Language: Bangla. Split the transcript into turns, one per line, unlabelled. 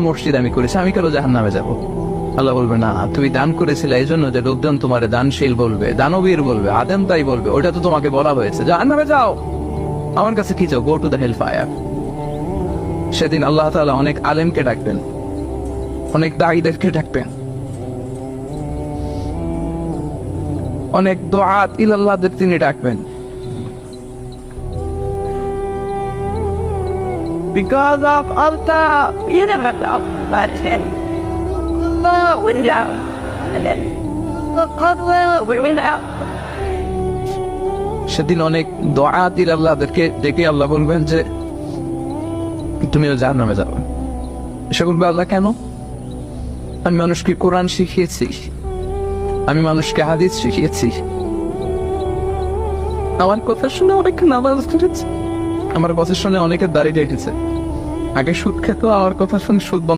মসজিদ আমি করেছি, আমি কেন জাহান্নামে যাব? আল্লাহ বলবে না, তুমি দান করেছিলে এই জন্য যে লোকজন তোমার দানশীল বলবে, দানবীর বলবে, আদেম তাই বলবে, ওটা তো তোমাকে বলা হয়েছে জাহান্নামে যাও, আমার কাছে কি চাও? Go to the hell fire. সেদিন আল্লাহ তাআলা অনেক আলেমকে ডাকবেন, অনেক দাঈদেরকে ডাকবেন, অনেক দুআত ইলাল্লাহদের তিনি ডাকবেন। Because of Allah, you never know but him. Allah will know. And then Allah will know. সেদিন অনেক দুআত ইলাল্লাহদেরকে ডেকে আল্লাহ বলবেন যে তুমিও জাহান্নামে যাবে। সে বলবে আল্লাহ কেন? আমি মানুষকে কোরআন শিখিয়েছি, আমি মানুষকে হাদিস শিখিয়েছি, আমার কথা শুনে অনেকে নামাজ পড়েছে, আমার কথা শুনে অনেকের দাড়ি কেটেছে, আগে সুদ খেত, আমার কথা শুনে সুদ বন্ধ